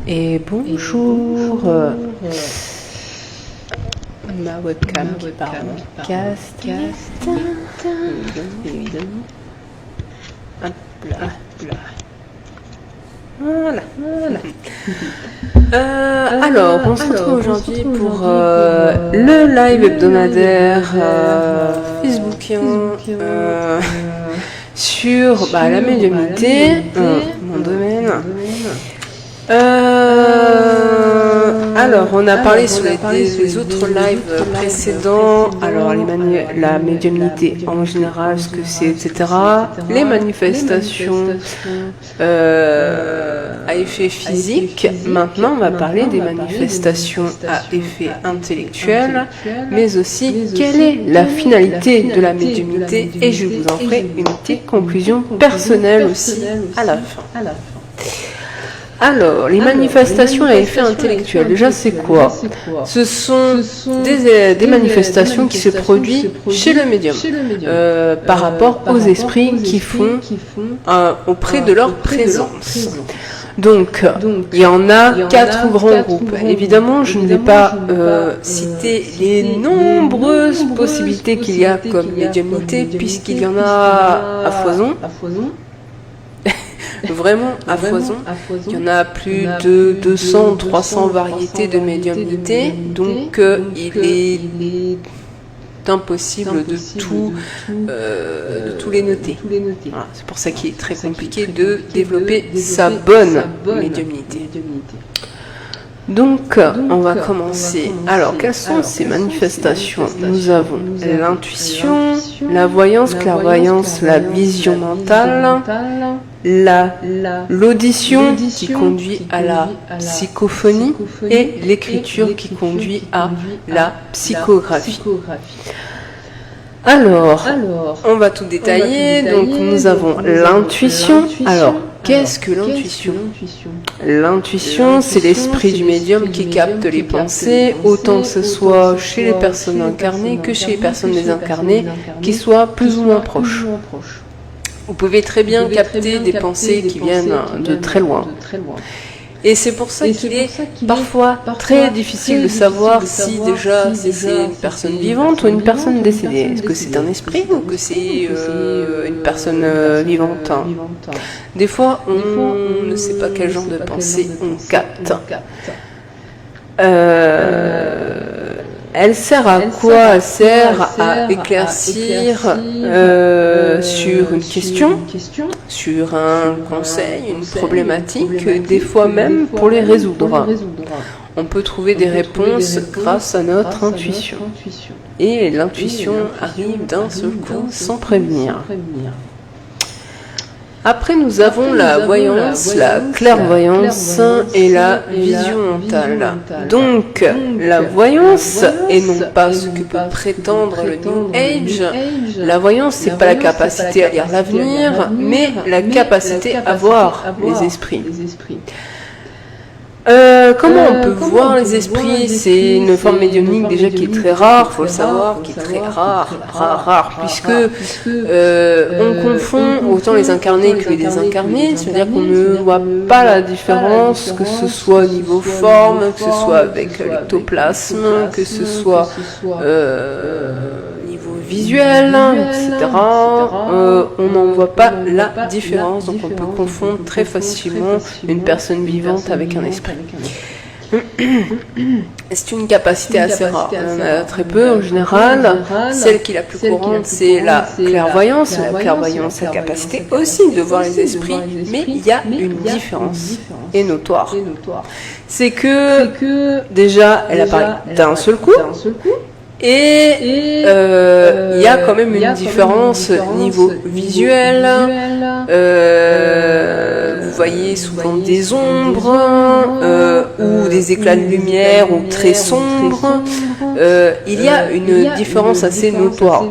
Et bonjour, ma webcam qui part en podcast, évidemment. Hop là, voilà. Alors, on se retrouve aujourd'hui pour le live hebdomadaire facebookien sur la médiumnité, mon domaine. Alors, on a parlé sur les autres lives précédents, alors la médiumnité en général, ce que c'est, etc. Les manifestations à effet physique. Maintenant, on va parler des manifestations à effet intellectuel, mais aussi quelle est la finalité de la médiumnité, et je vous en ferai une petite conclusion personnelle aussi à la fin. Alors, les manifestations à effet intellectuel, déjà c'est quoi? Ce sont des manifestations qui se produisent chez le médium par rapport aux esprits qui font auprès de leur présence. Donc, il y en a 4 grands groupes. Évidemment, je ne vais pas citer les nombreuses possibilités qu'il y a comme médiumnité, puisqu'il y en a à foison. Vraiment à foison. Il y en a plus de 200, 300 variétés de médiumnité, donc il est impossible de tous les noter. Voilà, c'est pour ça qu'il est très compliqué de développer sa bonne médiumnité. Donc, on va commencer. Alors, quelles sont ces manifestations? Nous avons l'intuition, la voyance, clairvoyance, la vision mentale, l'audition qui conduit à la psychophonie et l'écriture qui conduit à la psychographie. Alors, on va tout détailler. Donc, nous avons l'intuition. Alors, qu'est-ce que l'intuition? L'intuition, c'est l'esprit du médium qui capte les pensées, autant que ce soit chez les personnes incarnées que chez les personnes désincarnées, qui soient plus ou moins proches. Vous pouvez très bien capter des pensées qui viennent de très loin. Et c'est pour ça qu'il est parfois très difficile de savoir si déjà c'est une personne vivante ou une personne décédée. Est-ce que c'est un esprit ou que c'est une personne vivante? Des fois, on ne sait pas quel genre de pensée on capte. Elle sert à quoi? Elle sert à éclaircir sur une question, sur un conseil, une problématique, des fois même pour les résoudre. On peut trouver des réponses grâce à notre intuition. Et l'intuition arrive d'un seul coup sans prévenir. Après, nous avons la voyance, la clairvoyance et la vision mentale. Donc, la voyance, et non pas ce que peut prétendre le New Age, la voyance, c'est pas la capacité à lire l'avenir, mais la capacité à voir les esprits. Comment on peut voir les esprits? C'est une forme médiumnique déjà qui est très rare, faut le savoir, qui est très rare, puisque on confond autant les incarnés que les désincarnés, c'est-à-dire qu'on ne voit pas la différence, que ce soit au niveau forme, que ce soit avec l'ectoplasme, que ce soit visuel, etc. On n'en voit pas la différence, donc on peut confondre très facilement une personne vivante avec un esprit. C'est une capacité assez rare, on en a très peu en général. Celle qui est la plus courante, c'est la clairvoyance. La clairvoyance, la capacité aussi de voir les esprits, mais il y a une différence, et notoire. C'est que déjà, elle apparaît d'un seul coup. Et il y a quand même une différence niveau visuel. Vous voyez souvent des ombres ou des éclats de lumière ou très sombres. Il y a une différence assez notoire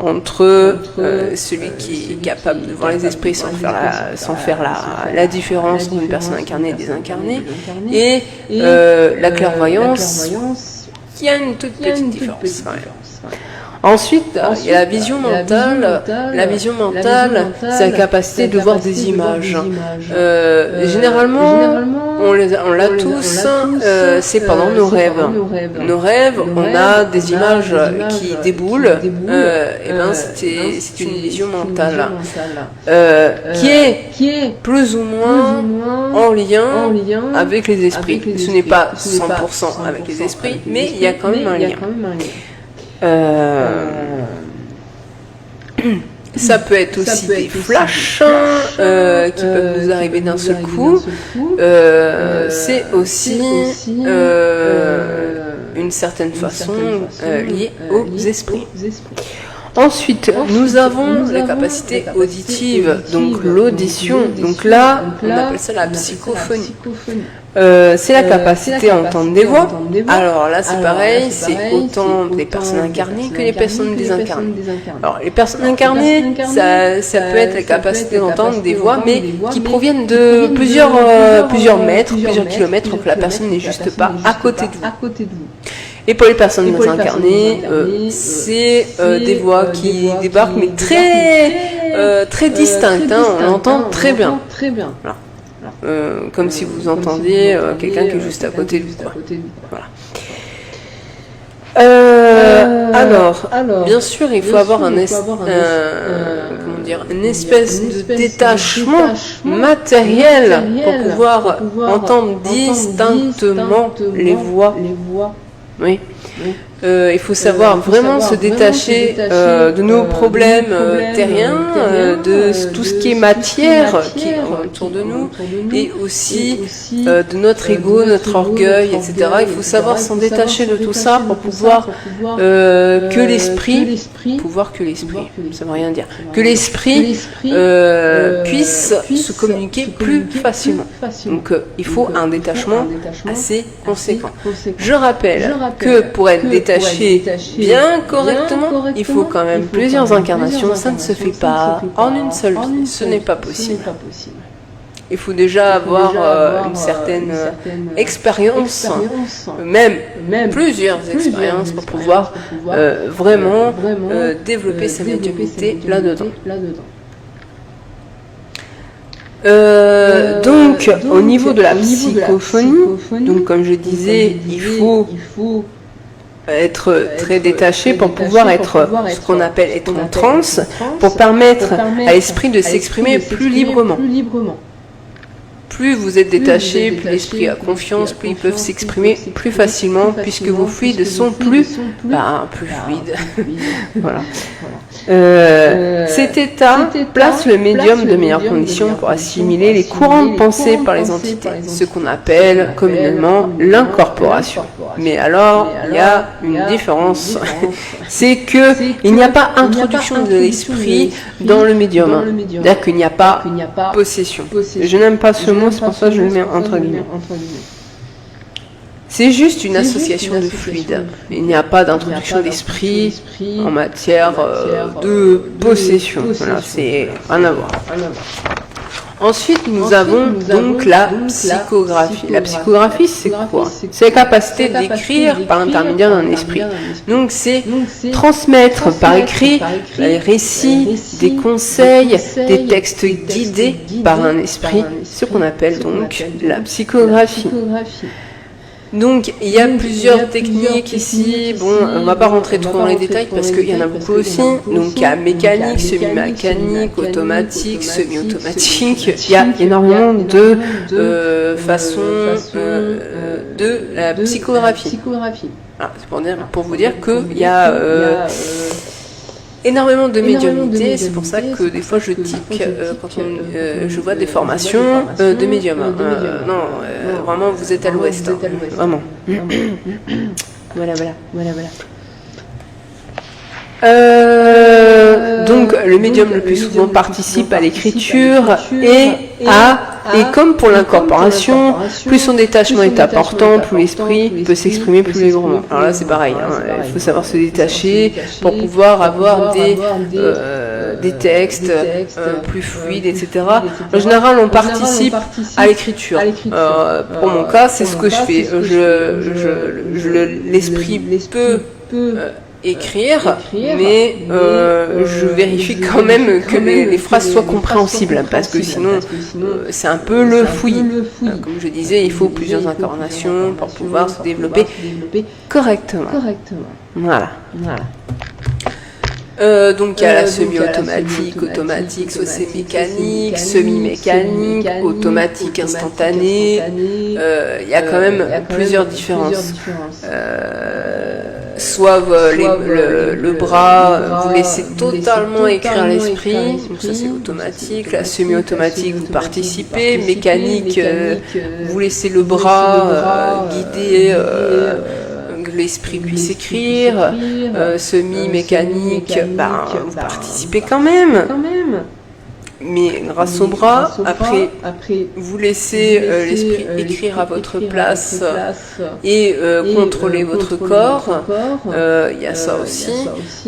entre celui qui est capable de voir les esprits sans faire la différence entre une personne incarnée et désincarnée et la clairvoyance. Il y a une toute petite différence. Ensuite, il y a la vision mentale. La vision mentale, c'est la capacité de voir des images. Généralement, on l'a tous, c'est pendant nos rêves. Nos rêves, on a des images qui déboulent. Et ben, c'est une vision mentale qui est plus ou moins en lien avec les esprits. Ce n'est pas 100% avec les esprits, mais il y a quand même un lien. Ça peut être aussi des flashs qui peuvent nous arriver d'un seul coup. C'est aussi une certaine façon liée aux esprits. Ensuite, nous avons la capacité auditive, donc l'audition. Donc là, on appelle ça la psychophonie. C'est la capacité à entendre des voix. Alors là, c'est pareil, c'est autant les personnes incarnées que les personnes désincarnées. Alors, les personnes incarnées, ça peut être la capacité d'entendre des voix, mais qui proviennent de plusieurs mètres, plusieurs kilomètres, donc la personne n'est juste pas à côté de vous. Et pour les personnes désincarnées, c'est des voix qui débarquent, mais très distinctes. On l'entend très bien. Voilà. Comme si vous entendiez quelqu'un qui est juste à côté de vous. Voilà. Alors, bien sûr, il faut avoir une espèce de détachement matériel pour pouvoir entendre distinctement les voix. Oui. Il faut savoir vraiment se détacher de nos problèmes terriens, de tout ce qui est matière qui est autour de nous, et aussi de notre ego, notre orgueil, etc. Il faut savoir s'en détacher de tout ça pour pouvoir que l'esprit, ça veut rien dire, que l'esprit puisse se communiquer plus facilement. Donc il faut un détachement assez conséquent. Je rappelle que pour être détaché détacher bien correctement, il faut quand même plusieurs incarnations. Ça ne se fait pas en une seule vie. Ce n'est pas possible. Il faut déjà avoir une certaine expérience, même plusieurs expériences pour pouvoir vraiment développer sa médiumnité là-dedans. Donc, au niveau de la psychophonie, donc comme je disais, il faut être très détaché pour pouvoir être ce qu'on appelle être en transe, pour permettre à l'esprit de s'exprimer plus librement. Plus vous êtes détaché, plus l'esprit a confiance, plus ils peuvent s'exprimer plus facilement, puisque vos fluides sont plus fluides. Voilà. Cet état place le médium de meilleures conditions pour assimiler les courants de pensée par les entités, ce qu'on appelle communément l'incorporation. Mais alors, il y a une différence, c'est que il n'y a pas introduction de l'esprit dans le médium, c'est-à-dire qu'il n'y a pas possession. Je n'aime pas ce mot, c'est pour ça que je le mets entre guillemets. C'est juste une association de fluides. Il n'y a pas d'introduction d'esprit en matière de possession. Voilà, c'est rien à voir. Ensuite, nous avons donc la psychographie. La psychographie, c'est quoi? C'est la capacité d'écrire par l'intermédiaire d'un esprit. Donc, c'est transmettre par écrit les récits, des conseils, des textes guidés par un esprit, ce qu'on appelle donc la psychographie. Donc, il y a plusieurs techniques ici. Bon, on ne va pas rentrer trop dans les détails parce qu'il y en a beaucoup aussi. Donc, il y a mécanique, semi-mécanique, automatique, semi-automatique. Il y a énormément de façons de la psychographie. Ah, c'est pour vous dire qu'il y a énormément de médiumnité, c'est pour ça que des fois je tique quand je vois des formations de médium. Vraiment vous êtes à l'ouest, vraiment. Voilà. Donc le médium le plus souvent participe à l'écriture et comme pour l'incorporation, plus son détachement est important, plus l'esprit peut s'exprimer plus librement. Alors là c'est pareil, il faut savoir se détacher pour pouvoir avoir des textes plus fluides, etc. En général on participe à l'écriture. Pour mon cas c'est ce que je fais. L'esprit peut écrire, mais je vérifie quand même que les phrases soient compréhensibles, parce que sinon c'est un peu le fouillis. Comme je disais, il faut plusieurs incarnations pour pouvoir se développer correctement. Voilà. Donc il y a la semi-automatique, automatique, mécanique, semi-mécanique, automatique instantanée. Il y a quand même plusieurs différences. Soit le bras, vous laissez totalement écrire l'esprit, donc ça c'est automatique. La semi-automatique, vous participez. Mécanique, vous laissez le bras guider l'esprit puisse écrire. Semi-mécanique, vous participez quand même. Mais grâce au bras, après vous laissez l'esprit écrire à votre place et contrôler votre corps. Il y a ça aussi.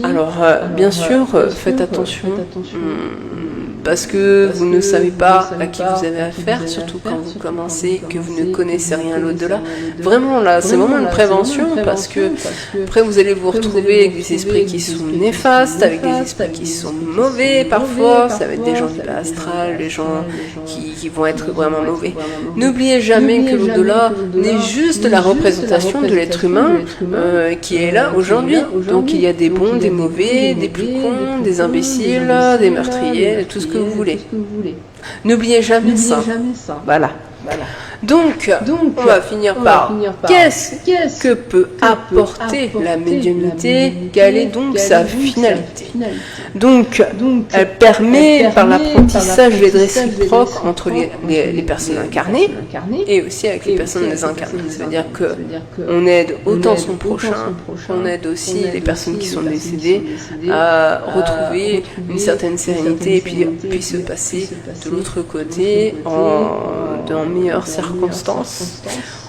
Alors, bien sûr, faites attention. Parce que vous ne savez pas à qui vous avez affaire, surtout quand vous commencez, que vous ne connaissez rien l'au-delà. Vraiment, là, c'est vraiment une prévention, parce que après vous allez vous retrouver avec des esprits qui sont néfastes, avec des esprits qui sont mauvais parfois. Ça va être des gens du bas astral, des gens qui vont être vraiment mauvais. N'oubliez jamais que l'au-delà n'est juste la représentation de l'être humain qui est là aujourd'hui. Donc il y a des bons, des mauvais, des plus cons, des imbéciles, des meurtriers, tout ce que vous voulez. N'oubliez jamais ça. Voilà. Donc, on va finir par qu'est-ce que peut apporter la médiumnité, quelle est donc sa finalité. Donc, elle permet par l'apprentissage des réciproques entre les personnes incarnées et aussi avec les personnes désincarnées. C'est-à-dire qu'on aide autant son prochain, on aide aussi les personnes qui sont décédées à retrouver une certaine sérénité et puis se passer de l'autre côté dans meilleures circonstances.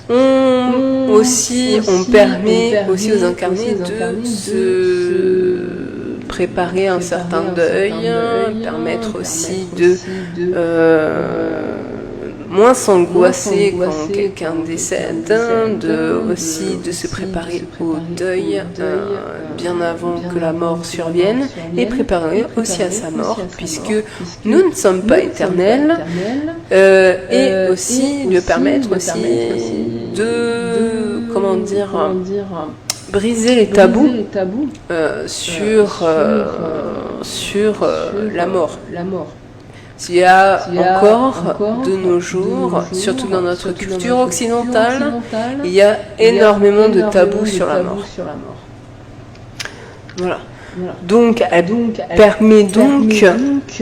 On aussi, on permet aussi aux incarnés de se préparer un certain deuil, permettre aussi de moins s'angoisser quand quelqu'un décède, aussi de se préparer au deuil bien avant que la mort survienne, et préparer aussi à sa mort, puisque nous ne sommes pas éternels, et aussi de permettre aussi de, comment dire, briser les tabous sur la mort. Il y a encore de nos jours, surtout dans notre culture occidentale, il y a énormément de tabous sur la mort. Voilà. Donc, elle permet donc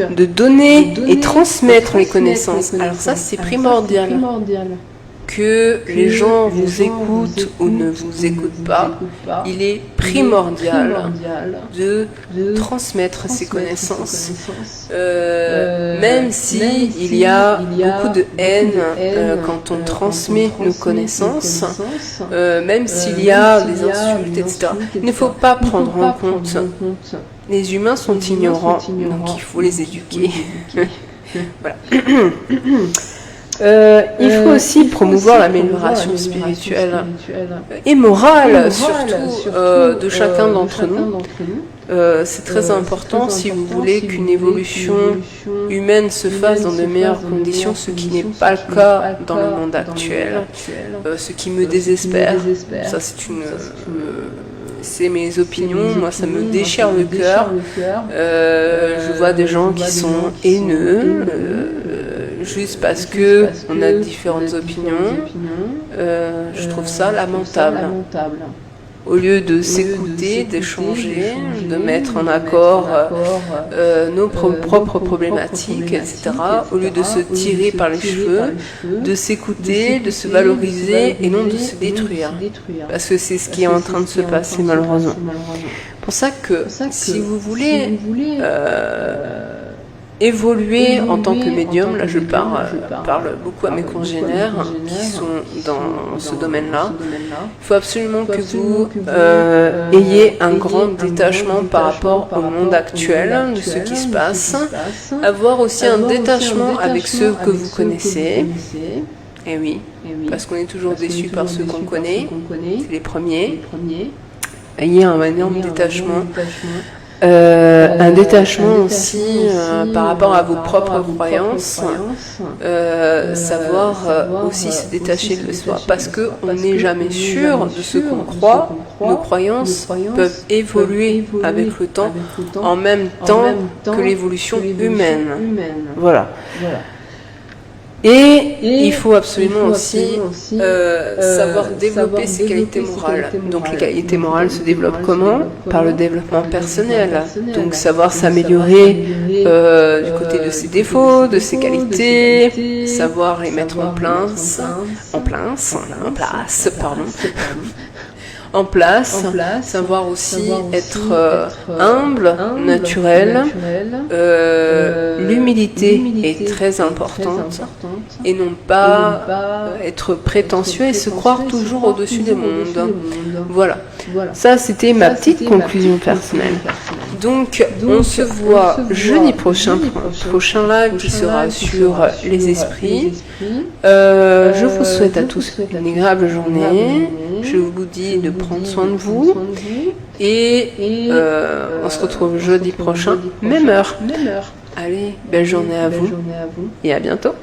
de donner et transmettre les connaissances. Alors ça, c'est primordial. Que les gens vous écoutent ou ne vous écoutent pas, il est primordial de transmettre ces connaissances, même si il y a beaucoup de haine quand on transmet nos connaissances, même s'il y a des insultes, etc. Il ne faut pas prendre en compte. Les humains sont ignorants, donc il faut les éduquer. Voilà. Il faut aussi promouvoir l'amélioration spirituelle et morale, surtout de chacun d'entre nous. C'est très important si vous voulez qu'une évolution humaine se fasse dans de meilleures conditions, ce qui n'est pas le cas dans le monde actuel. Ce qui me désespère, ça c'est mes opinions, moi ça me déchire le cœur. Je vois des gens qui sont haineux, juste parce que on a différentes opinions. Je trouve ça lamentable. Au lieu de s'écouter, d'échanger, de mettre en accord nos propres problématiques, etc., au lieu de se tirer par les cheveux, de s'écouter, de se valoriser et non de se détruire. Parce que c'est ce qui est en train de se passer malheureusement. C'est pour ça que si vous voulez évoluer en tant que médium, là je parle beaucoup à mes congénères qui sont dans ce domaine-là, il faut absolument que vous ayez un grand détachement par rapport au monde actuel, de ce qui se passe, avoir aussi un détachement avec ceux que vous connaissez, et oui, parce qu'on est toujours déçu par ceux qu'on connaît, c'est les premiers, ayez un énorme détachement. Un détachement aussi par rapport à vos propres croyances, savoir aussi se détacher de soi, parce qu'on n'est jamais sûr de ce qu'on croit. Nos croyances peuvent évoluer avec le temps, en même temps que l'évolution humaine. Voilà. Et il faut absolument aussi savoir développer ses qualités morales. Donc les qualités morales se développent comment? Par le développement personnel. Donc savoir s'améliorer du côté de ses défauts, de ses qualités, savoir les mettre en place, savoir aussi être humble, naturel. L'humilité est très importante et non pas être prétentieux et se croire toujours au-dessus du monde. Voilà, ça c'était ma petite conclusion personnelle. Donc on se voit jeudi prochain pour un prochain live qui sera sur les esprits. Je vous souhaite à tous une agréable journée. Je vous dis de prendre soin de vous et on se retrouve jeudi prochain, même heure. Allez, belle journée à vous et à bientôt.